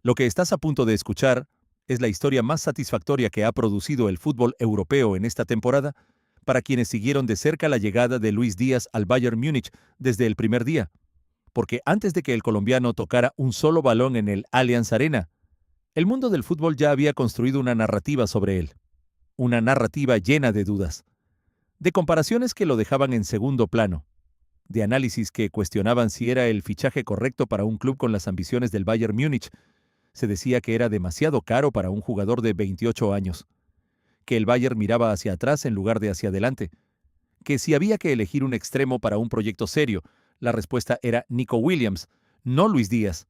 Lo que estás a punto de escuchar es la historia más satisfactoria que ha producido el fútbol europeo en esta temporada para quienes siguieron de cerca la llegada de Luis Díaz al Bayern Múnich desde el primer día, porque antes de que el colombiano tocara un solo balón en el Allianz Arena, el mundo del fútbol ya había construido una narrativa sobre él, una narrativa llena de dudas, de comparaciones que lo dejaban en segundo plano, de análisis que cuestionaban si era el fichaje correcto para un club con las ambiciones del Bayern Múnich. Se decía que era demasiado caro para un jugador de 28 años, que el Bayern miraba hacia atrás en lugar de hacia adelante, que si había que elegir un extremo para un proyecto serio, la respuesta era Nico Williams, no Luis Díaz,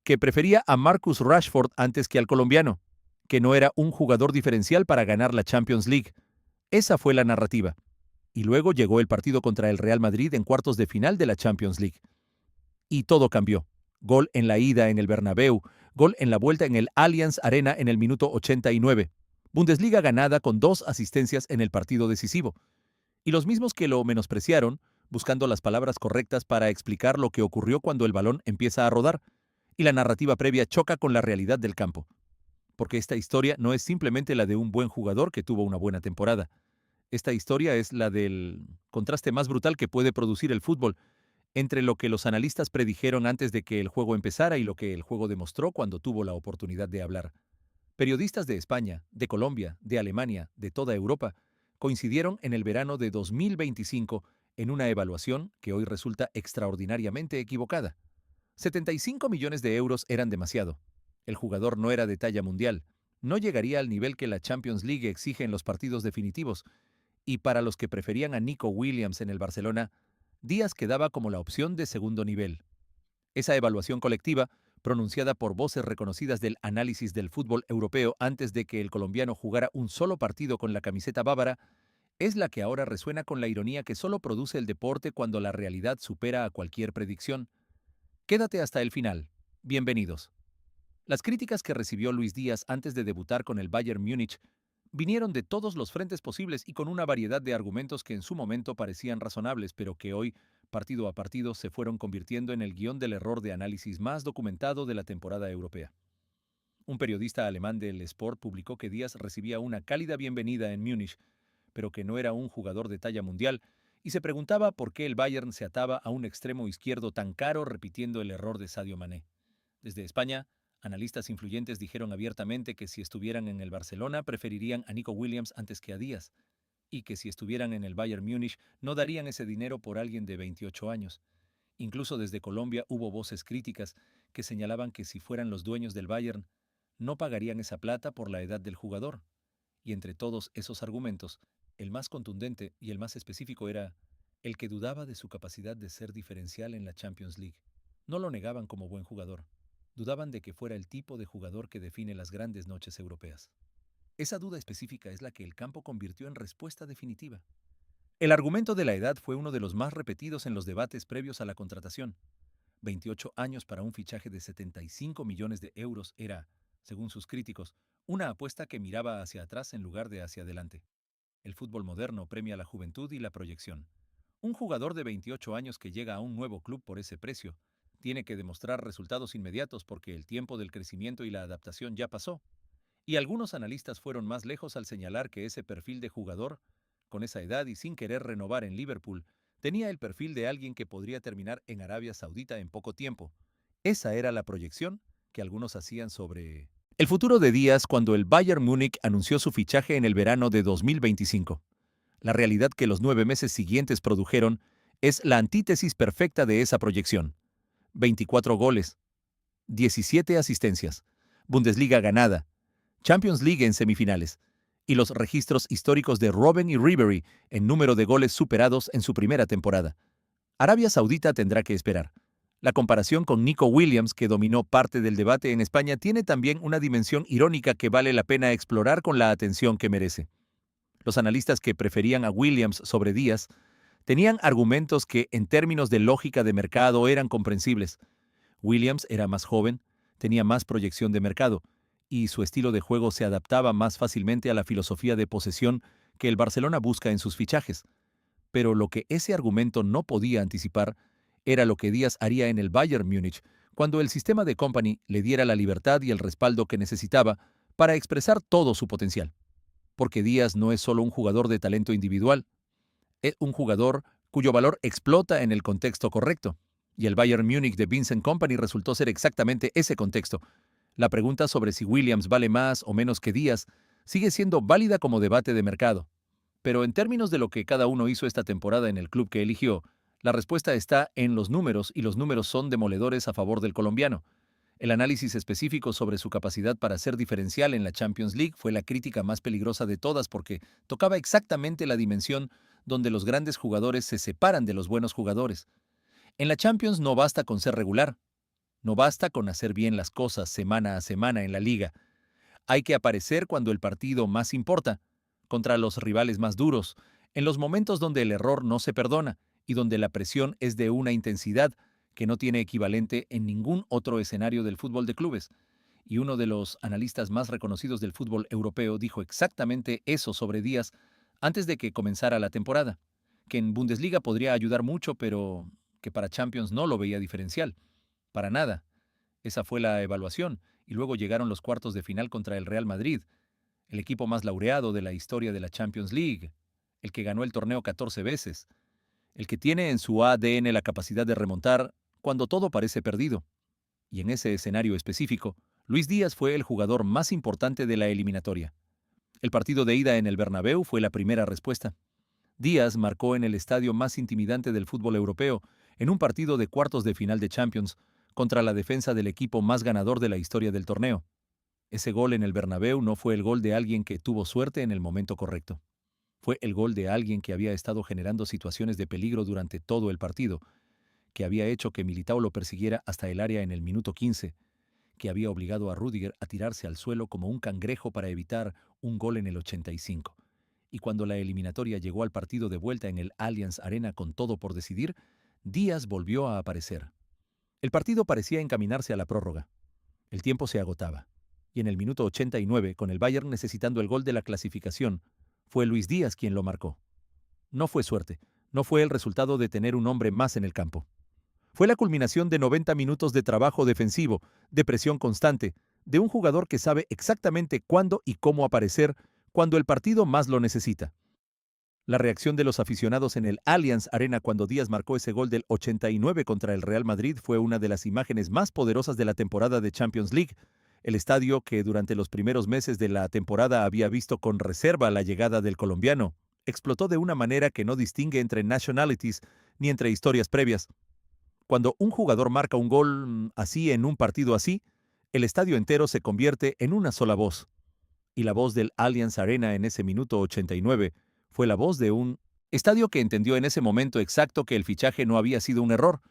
que prefería a Marcus Rashford antes que al colombiano, que no era un jugador diferencial para ganar la Champions League. Esa fue la narrativa. Y luego llegó el partido contra el Real Madrid en cuartos de final de la Champions League. Y todo cambió. Gol en la ida en el Bernabéu, gol en la vuelta en el Allianz Arena en el minuto 89. Bundesliga ganada con 2 asistencias en el partido decisivo. Y los mismos que lo menospreciaron, buscando las palabras correctas para explicar lo que ocurrió cuando el balón empieza a rodar, y la narrativa previa choca con la realidad del campo. Porque esta historia no es simplemente la de un buen jugador que tuvo una buena temporada. Esta historia es la del contraste más brutal que puede producir el fútbol entre lo que los analistas predijeron antes de que el juego empezara y lo que el juego demostró cuando tuvo la oportunidad de hablar. Periodistas de España, de Colombia, de Alemania, de toda Europa, coincidieron en el verano de 2025 en una evaluación que hoy resulta extraordinariamente equivocada. 75 millones de euros eran demasiado. El jugador no era de talla mundial, no llegaría al nivel que la Champions League exige en los partidos definitivos, y para los que preferían a Nico Williams en el Barcelona, Díaz quedaba como la opción de segundo nivel. Esa evaluación colectiva, pronunciada por voces reconocidas del análisis del fútbol europeo antes de que el colombiano jugara un solo partido con la camiseta bávara, es la que ahora resuena con la ironía que solo produce el deporte cuando la realidad supera a cualquier predicción. Quédate hasta el final. Bienvenidos. Las críticas que recibió Luis Díaz antes de debutar con el Bayern Múnich vinieron de todos los frentes posibles y con una variedad de argumentos que en su momento parecían razonables, pero que hoy, partido a partido, se fueron convirtiendo en el guión del error de análisis más documentado de la temporada europea. Un periodista alemán del Sport publicó que Díaz recibía una cálida bienvenida en Múnich, pero que no era un jugador de talla mundial, y se preguntaba por qué el Bayern se ataba a un extremo izquierdo tan caro repitiendo el error de Sadio Mané. Desde España, analistas influyentes dijeron abiertamente que si estuvieran en el Barcelona preferirían a Nico Williams antes que a Díaz, y que si estuvieran en el Bayern Múnich no darían ese dinero por alguien de 28 años. Incluso desde Colombia hubo voces críticas que señalaban que si fueran los dueños del Bayern, no pagarían esa plata por la edad del jugador. Y entre todos esos argumentos, el más contundente y el más específico era el que dudaba de su capacidad de ser diferencial en la Champions League. No lo negaban como buen jugador, dudaban de que fuera el tipo de jugador que define las grandes noches europeas. Esa duda específica es la que el campo convirtió en respuesta definitiva. El argumento de la edad fue uno de los más repetidos en los debates previos a la contratación. 28 años para un fichaje de 75 millones de euros era, según sus críticos, una apuesta que miraba hacia atrás en lugar de hacia adelante. El fútbol moderno premia la juventud y la proyección. Un jugador de 28 años que llega a un nuevo club por ese precio tiene que demostrar resultados inmediatos porque el tiempo del crecimiento y la adaptación ya pasó. Y algunos analistas fueron más lejos al señalar que ese perfil de jugador, con esa edad y sin querer renovar en Liverpool, tenía el perfil de alguien que podría terminar en Arabia Saudita en poco tiempo. Esa era la proyección que algunos hacían sobre el futuro de Díaz cuando el Bayern Múnich anunció su fichaje en el verano de 2025. La realidad que los 9 meses siguientes produjeron es la antítesis perfecta de esa proyección. 24 goles, 17 asistencias, Bundesliga ganada, Champions League en semifinales, y los registros históricos de Robben y Ribéry en número de goles superados en su primera temporada. Arabia Saudita tendrá que esperar. La comparación con Nico Williams, que dominó parte del debate en España, tiene también una dimensión irónica que vale la pena explorar con la atención que merece. Los analistas que preferían a Williams sobre Díaz tenían argumentos que, en términos de lógica de mercado, eran comprensibles. Williams era más joven, tenía más proyección de mercado, y su estilo de juego se adaptaba más fácilmente a la filosofía de posesión que el Barcelona busca en sus fichajes. Pero lo que ese argumento no podía anticipar era lo que Díaz haría en el Bayern Múnich cuando el sistema de Company le diera la libertad y el respaldo que necesitaba para expresar todo su potencial. Porque Díaz no es solo un jugador de talento individual, es un jugador cuyo valor explota en el contexto correcto. Y el Bayern Múnich de Vincent Kompany resultó ser exactamente ese contexto. La pregunta sobre si Williams vale más o menos que Díaz sigue siendo válida como debate de mercado. Pero en términos de lo que cada uno hizo esta temporada en el club que eligió, la respuesta está en los números y los números son demoledores a favor del colombiano. El análisis específico sobre su capacidad para ser diferencial en la Champions League fue la crítica más peligrosa de todas porque tocaba exactamente la dimensión donde los grandes jugadores se separan de los buenos jugadores. En la Champions no basta con ser regular, no basta con hacer bien las cosas semana a semana en la liga. Hay que aparecer cuando el partido más importa, contra los rivales más duros, en los momentos donde el error no se perdona y donde la presión es de una intensidad que no tiene equivalente en ningún otro escenario del fútbol de clubes. Y uno de los analistas más reconocidos del fútbol europeo dijo exactamente eso sobre Díaz antes de que comenzara la temporada, que en Bundesliga podría ayudar mucho, pero que para Champions no lo veía diferencial. Para nada. Esa fue la evaluación, y luego llegaron los cuartos de final contra el Real Madrid, el equipo más laureado de la historia de la Champions League, el que ganó el torneo 14 veces, el que tiene en su ADN la capacidad de remontar cuando todo parece perdido. Y en ese escenario específico, Luis Díaz fue el jugador más importante de la eliminatoria. El partido de ida en el Bernabéu fue la primera respuesta. Díaz marcó en el estadio más intimidante del fútbol europeo, en un partido de cuartos de final de Champions, contra la defensa del equipo más ganador de la historia del torneo. Ese gol en el Bernabéu no fue el gol de alguien que tuvo suerte en el momento correcto. Fue el gol de alguien que había estado generando situaciones de peligro durante todo el partido, que había hecho que Militao lo persiguiera hasta el área en el minuto 15, que había obligado a Rüdiger a tirarse al suelo como un cangrejo para evitar un gol en el 85. Y cuando la eliminatoria llegó al partido de vuelta en el Allianz Arena con todo por decidir, Díaz volvió a aparecer. El partido parecía encaminarse a la prórroga. El tiempo se agotaba. Y en el minuto 89, con el Bayern necesitando el gol de la clasificación, fue Luis Díaz quien lo marcó. No fue suerte, no fue el resultado de tener un hombre más en el campo. Fue la culminación de 90 minutos de trabajo defensivo, de presión constante, de un jugador que sabe exactamente cuándo y cómo aparecer cuando el partido más lo necesita. La reacción de los aficionados en el Allianz Arena cuando Díaz marcó ese gol del 89 contra el Real Madrid fue una de las imágenes más poderosas de la temporada de Champions League. El estadio, que durante los primeros meses de la temporada había visto con reserva la llegada del colombiano, explotó de una manera que no distingue entre nationalities ni entre historias previas. Cuando un jugador marca un gol así en un partido así, el estadio entero se convierte en una sola voz. Y la voz del Allianz Arena en ese minuto 89 fue la voz de un estadio que entendió en ese momento exacto que el fichaje no había sido un error,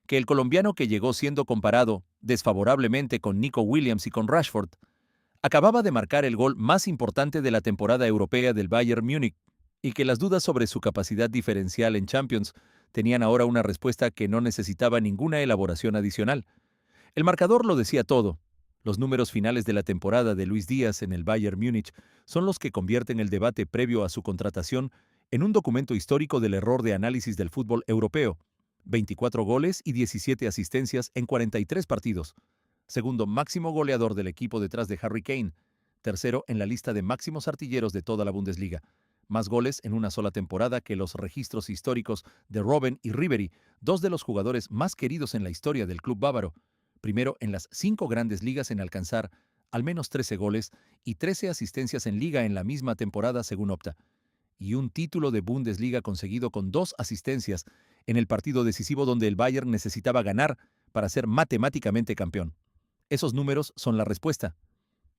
que el colombiano que llegó siendo comparado desfavorablemente con Nico Williams y con Rashford, acababa de marcar el gol más importante de la temporada europea del Bayern Múnich, y que las dudas sobre su capacidad diferencial en Champions tenían ahora una respuesta que no necesitaba ninguna elaboración adicional. El marcador lo decía todo. Los números finales de la temporada de Luis Díaz en el Bayern Múnich son los que convierten el debate previo a su contratación en un documento histórico del error de análisis del fútbol europeo. 24 goles y 17 asistencias en 43 partidos. Segundo máximo goleador del equipo detrás de Harry Kane. Tercero en la lista de máximos artilleros de toda la Bundesliga. Más goles en una sola temporada que los registros históricos de Robben y Ribéry, dos de los jugadores más queridos en la historia del club bávaro. Primero en las 5 grandes ligas en alcanzar al menos 13 goles y 13 asistencias en liga en la misma temporada según Opta. Y un título de Bundesliga conseguido con 2 asistencias en el partido decisivo donde el Bayern necesitaba ganar para ser matemáticamente campeón. Esos números son la respuesta.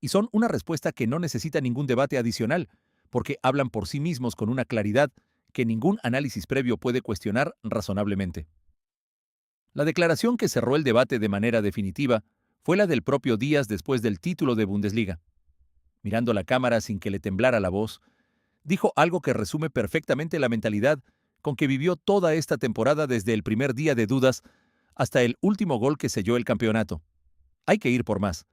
Y son una respuesta que no necesita ningún debate adicional, porque hablan por sí mismos con una claridad que ningún análisis previo puede cuestionar razonablemente. La declaración que cerró el debate de manera definitiva fue la del propio Díaz después del título de Bundesliga. Mirando la cámara sin que le temblara la voz, dijo algo que resume perfectamente la mentalidad con que vivió toda esta temporada desde el primer día de dudas hasta el último gol que selló el campeonato. Hay que ir por más.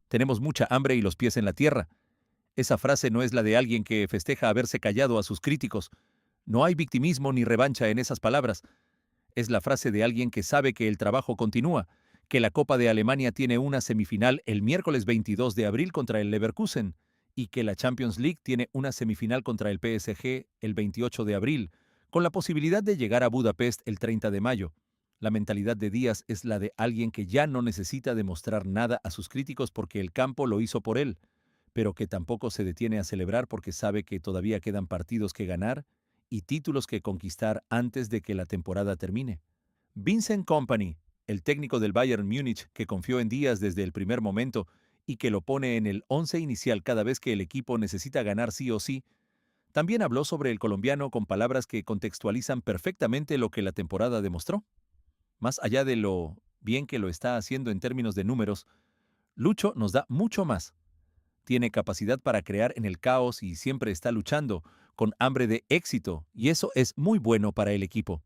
Tenemos mucha hambre y los pies en la tierra. Esa frase no es la de alguien que festeja haberse callado a sus críticos. No hay victimismo ni revancha en esas palabras. Es la frase de alguien que sabe que el trabajo continúa, que la Copa de Alemania tiene una semifinal el miércoles 22 de abril contra el Leverkusen y que la Champions League tiene una semifinal contra el PSG el 28 de abril, con la posibilidad de llegar a Budapest el 30 de mayo. La mentalidad de Díaz es la de alguien que ya no necesita demostrar nada a sus críticos porque el campo lo hizo por él, pero que tampoco se detiene a celebrar porque sabe que todavía quedan partidos que ganar y títulos que conquistar antes de que la temporada termine. Vincent Kompany, el técnico del Bayern Múnich que confió en Díaz desde el primer momento y que lo pone en el once inicial cada vez que el equipo necesita ganar sí o sí, también habló sobre el colombiano con palabras que contextualizan perfectamente lo que la temporada demostró. Más allá de lo bien que lo está haciendo en términos de números, Lucho nos da mucho más. Tiene capacidad para crear en el caos y siempre está luchando, con hambre de éxito, y eso es muy bueno para el equipo.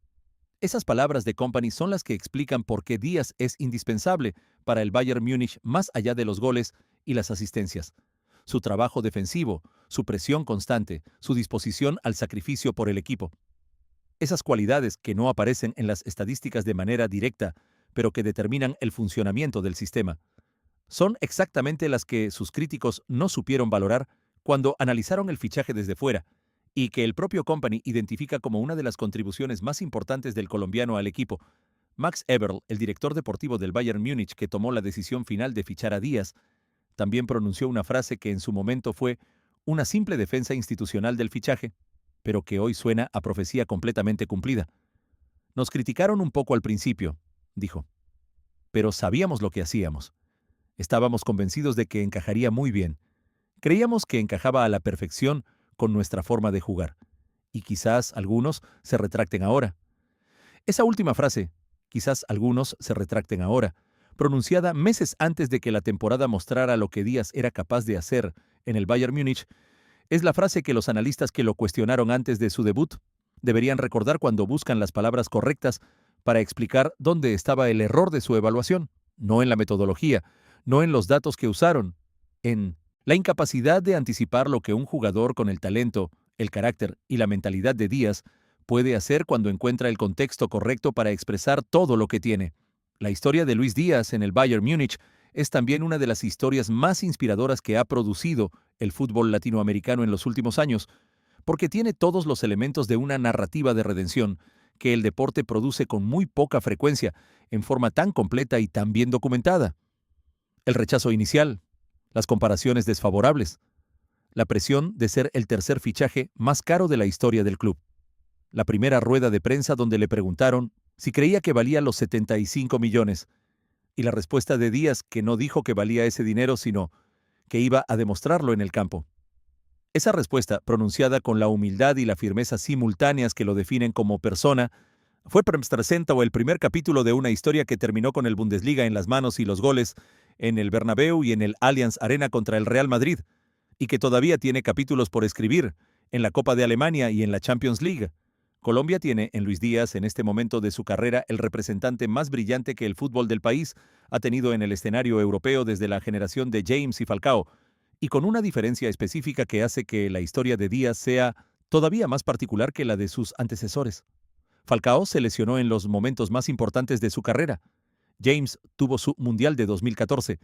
Esas palabras de Kompany son las que explican por qué Díaz es indispensable para el Bayern Múnich más allá de los goles y las asistencias. Su trabajo defensivo, su presión constante, su disposición al sacrificio por el equipo. Esas cualidades que no aparecen en las estadísticas de manera directa, pero que determinan el funcionamiento del sistema, son exactamente las que sus críticos no supieron valorar cuando analizaron el fichaje desde fuera, y que el propio Kompany identifica como una de las contribuciones más importantes del colombiano al equipo. Max Eberl, el director deportivo del Bayern Múnich que tomó la decisión final de fichar a Díaz, también pronunció una frase que en su momento fue una simple defensa institucional del fichaje, pero que hoy suena a profecía completamente cumplida. Nos criticaron un poco al principio, dijo, pero sabíamos lo que hacíamos. Estábamos convencidos de que encajaría muy bien. Creíamos que encajaba a la perfección con nuestra forma de jugar. Y quizás algunos se retracten ahora. Esa última frase, quizás algunos se retracten ahora, pronunciada meses antes de que la temporada mostrara lo que Díaz era capaz de hacer en el Bayern Múnich, es la frase que los analistas que lo cuestionaron antes de su debut deberían recordar cuando buscan las palabras correctas para explicar dónde estaba el error de su evaluación, no en la metodología, no en los datos que usaron, en la incapacidad de anticipar lo que un jugador con el talento, el carácter y la mentalidad de Díaz puede hacer cuando encuentra el contexto correcto para expresar todo lo que tiene. La historia de Luis Díaz en el Bayern Múnich es también una de las historias más inspiradoras que ha producido el fútbol latinoamericano en los últimos años, porque tiene todos los elementos de una narrativa de redención que el deporte produce con muy poca frecuencia, en forma tan completa y tan bien documentada. El rechazo inicial, las comparaciones desfavorables, la presión de ser el tercer fichaje más caro de la historia del club. La primera rueda de prensa donde le preguntaron si creía que valía los 75 millones, y la respuesta de Díaz que no dijo que valía ese dinero, sino que iba a demostrarlo en el campo. Esa respuesta, pronunciada con la humildad y la firmeza simultáneas que lo definen como persona, fue presentado el primer capítulo de una historia que terminó con el Bundesliga en las manos y los goles en el Bernabéu y en el Allianz Arena contra el Real Madrid, y que todavía tiene capítulos por escribir en la Copa de Alemania y en la Champions League. Colombia tiene en Luis Díaz, en este momento de su carrera, el representante más brillante que el fútbol del país ha tenido en el escenario europeo desde la generación de James y Falcao, y con una diferencia específica que hace que la historia de Díaz sea todavía más particular que la de sus antecesores. Falcao se lesionó en los momentos más importantes de su carrera. James tuvo su Mundial de 2014,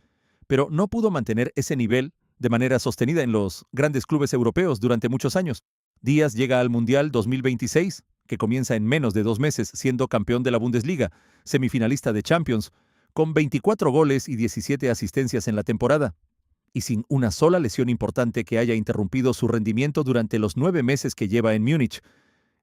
pero no pudo mantener ese nivel de manera sostenida en los grandes clubes europeos durante muchos años. Díaz llega al Mundial 2026, que comienza en menos de 2 meses, siendo campeón de la Bundesliga, semifinalista de Champions, con 24 goles y 17 asistencias en la temporada, y sin una sola lesión importante que haya interrumpido su rendimiento durante los 9 meses que lleva en Múnich.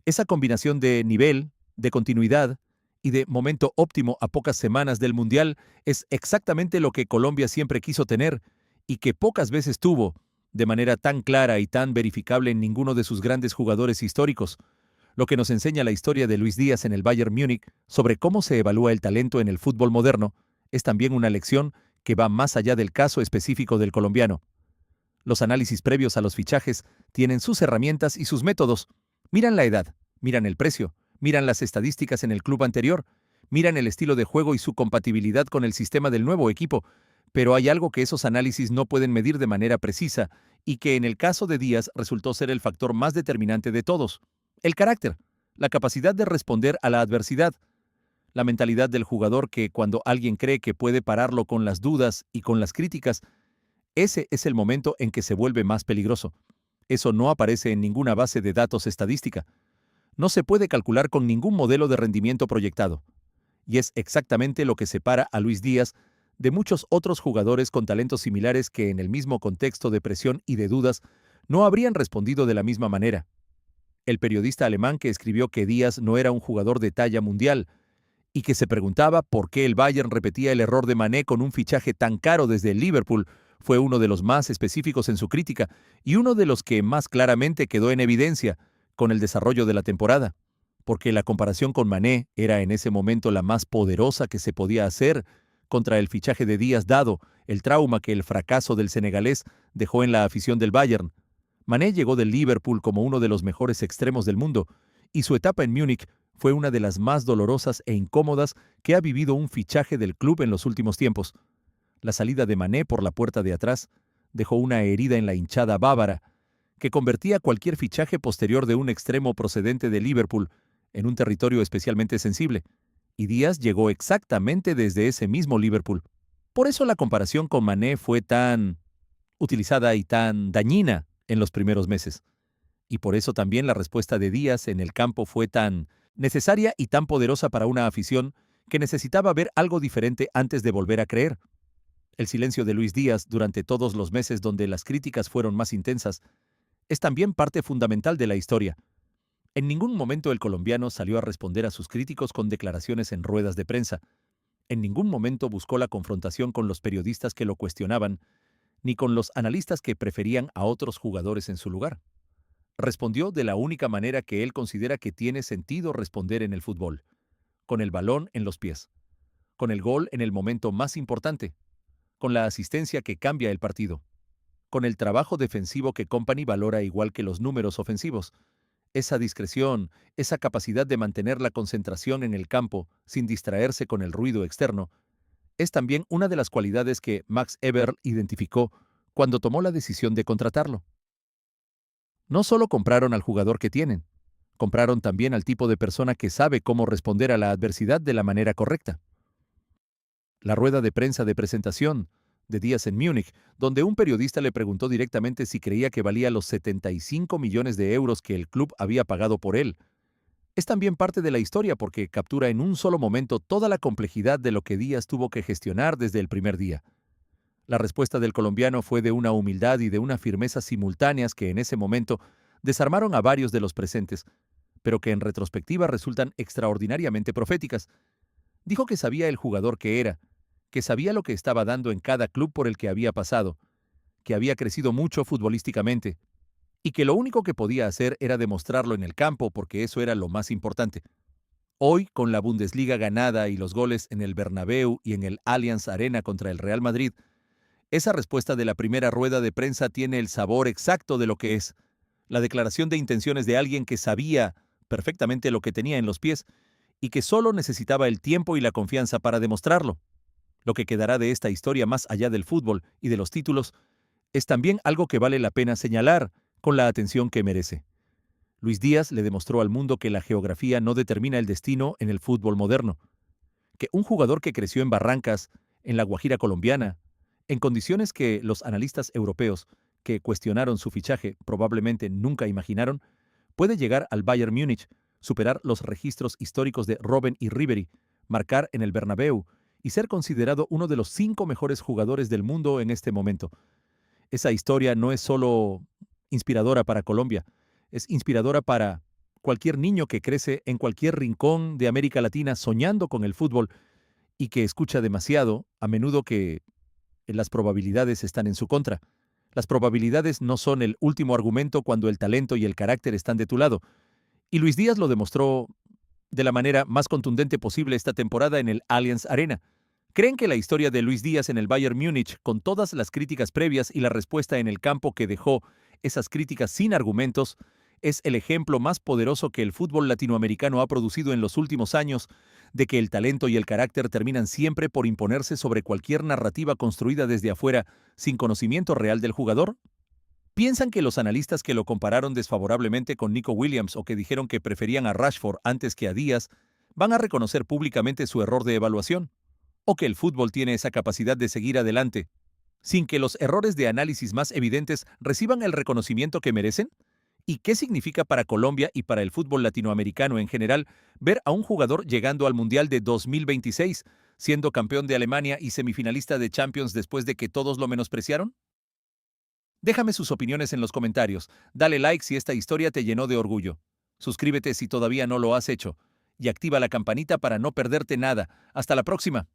Esa combinación de nivel, de continuidad y de momento óptimo a pocas semanas del Mundial es exactamente lo que Colombia siempre quiso tener y que pocas veces tuvo, de manera tan clara y tan verificable en ninguno de sus grandes jugadores históricos, lo que nos enseña la historia de Luis Díaz en el Bayern Múnich sobre cómo se evalúa el talento en el fútbol moderno, es también una lección que va más allá del caso específico del colombiano. Los análisis previos a los fichajes tienen sus herramientas y sus métodos. Miran la edad, miran el precio, miran las estadísticas en el club anterior, miran el estilo de juego y su compatibilidad con el sistema del nuevo equipo, pero hay algo que esos análisis no pueden medir de manera precisa y que en el caso de Díaz resultó ser el factor más determinante de todos: el carácter, la capacidad de responder a la adversidad. La mentalidad del jugador que cuando alguien cree que puede pararlo con las dudas y con las críticas, ese es el momento en que se vuelve más peligroso. Eso no aparece en ninguna base de datos estadística. No se puede calcular con ningún modelo de rendimiento proyectado. Y es exactamente lo que separa a Luis Díaz de muchos otros jugadores con talentos similares que en el mismo contexto de presión y de dudas no habrían respondido de la misma manera. El periodista alemán que escribió que Díaz no era un jugador de talla mundial y que se preguntaba por qué el Bayern repetía el error de Mané con un fichaje tan caro desde el Liverpool, fue uno de los más específicos en su crítica y uno de los que más claramente quedó en evidencia con el desarrollo de la temporada, porque la comparación con Mané era en ese momento la más poderosa que se podía hacer contra el fichaje de Díaz dado el trauma que el fracaso del senegalés dejó en la afición del Bayern. Mané llegó del Liverpool como uno de los mejores extremos del mundo, y su etapa en Múnich fue una de las más dolorosas e incómodas que ha vivido un fichaje del club en los últimos tiempos. La salida de Mané por la puerta de atrás dejó una herida en la hinchada bávara, que convertía cualquier fichaje posterior de un extremo procedente de Liverpool en un territorio especialmente sensible, y Díaz llegó exactamente desde ese mismo Liverpool. Por eso la comparación con Mané fue tan utilizada y tan dañina en los primeros meses. Y por eso también la respuesta de Díaz en el campo fue tan necesaria y tan poderosa para una afición que necesitaba ver algo diferente antes de volver a creer. El silencio de Luis Díaz durante todos los meses donde las críticas fueron más intensas es también parte fundamental de la historia. En ningún momento el colombiano salió a responder a sus críticos con declaraciones en ruedas de prensa. En ningún momento buscó la confrontación con los periodistas que lo cuestionaban, ni con los analistas que preferían a otros jugadores en su lugar. Respondió de la única manera que él considera que tiene sentido responder en el fútbol, con el balón en los pies, con el gol en el momento más importante, con la asistencia que cambia el partido, con el trabajo defensivo que Company valora igual que los números ofensivos. Esa discreción, esa capacidad de mantener la concentración en el campo sin distraerse con el ruido externo, es también una de las cualidades que Max Eberl identificó cuando tomó la decisión de contratarlo. No solo compraron al jugador que tienen, compraron también al tipo de persona que sabe cómo responder a la adversidad de la manera correcta. La rueda de prensa de presentación de Díaz en Múnich, donde un periodista le preguntó directamente si creía que valía los 75 millones de euros que el club había pagado por él, es también parte de la historia porque captura en un solo momento toda la complejidad de lo que Díaz tuvo que gestionar desde el primer día. La respuesta del colombiano fue de una humildad y de una firmeza simultáneas que en ese momento desarmaron a varios de los presentes, pero que en retrospectiva resultan extraordinariamente proféticas. Dijo que sabía el jugador que era, que sabía lo que estaba dando en cada club por el que había pasado, que había crecido mucho futbolísticamente, y que lo único que podía hacer era demostrarlo en el campo porque eso era lo más importante. Hoy, con la Bundesliga ganada y los goles en el Bernabéu y en el Allianz Arena contra el Real Madrid, esa respuesta de la primera rueda de prensa tiene el sabor exacto de lo que es la declaración de intenciones de alguien que sabía perfectamente lo que tenía en los pies y que solo necesitaba el tiempo y la confianza para demostrarlo. Lo que quedará de esta historia más allá del fútbol y de los títulos es también algo que vale la pena señalar con la atención que merece. Luis Díaz le demostró al mundo que la geografía no determina el destino en el fútbol moderno, que un jugador que creció en Barrancas, en la Guajira colombiana, en condiciones que los analistas europeos que cuestionaron su fichaje probablemente nunca imaginaron, puede llegar al Bayern Múnich, superar los registros históricos de Robben y Ribéry, marcar en el Bernabéu y ser considerado uno de los 5 mejores jugadores del mundo en este momento. Esa historia no es solo inspiradora para Colombia, es inspiradora para cualquier niño que crece en cualquier rincón de América Latina soñando con el fútbol y que escucha demasiado, a menudo que las probabilidades están en su contra. Las probabilidades no son el último argumento cuando el talento y el carácter están de tu lado. Y Luis Díaz lo demostró de la manera más contundente posible esta temporada en el Allianz Arena. ¿Creen que la historia de Luis Díaz en el Bayern Múnich, con todas las críticas previas y la respuesta en el campo que dejó esas críticas sin argumentos, es el ejemplo más poderoso que el fútbol latinoamericano ha producido en los últimos años, de que el talento y el carácter terminan siempre por imponerse sobre cualquier narrativa construida desde afuera sin conocimiento real del jugador? ¿Piensan que los analistas que lo compararon desfavorablemente con Nico Williams o que dijeron que preferían a Rashford antes que a Díaz van a reconocer públicamente su error de evaluación, o que el fútbol tiene esa capacidad de seguir adelante, sin que los errores de análisis más evidentes reciban el reconocimiento que merecen? ¿Y qué significa para Colombia y para el fútbol latinoamericano en general ver a un jugador llegando al Mundial de 2026, siendo campeón de Alemania y semifinalista de Champions después de que todos lo menospreciaron? Déjame sus opiniones en los comentarios, dale like si esta historia te llenó de orgullo. Suscríbete si todavía no lo has hecho y activa la campanita para no perderte nada. Hasta la próxima.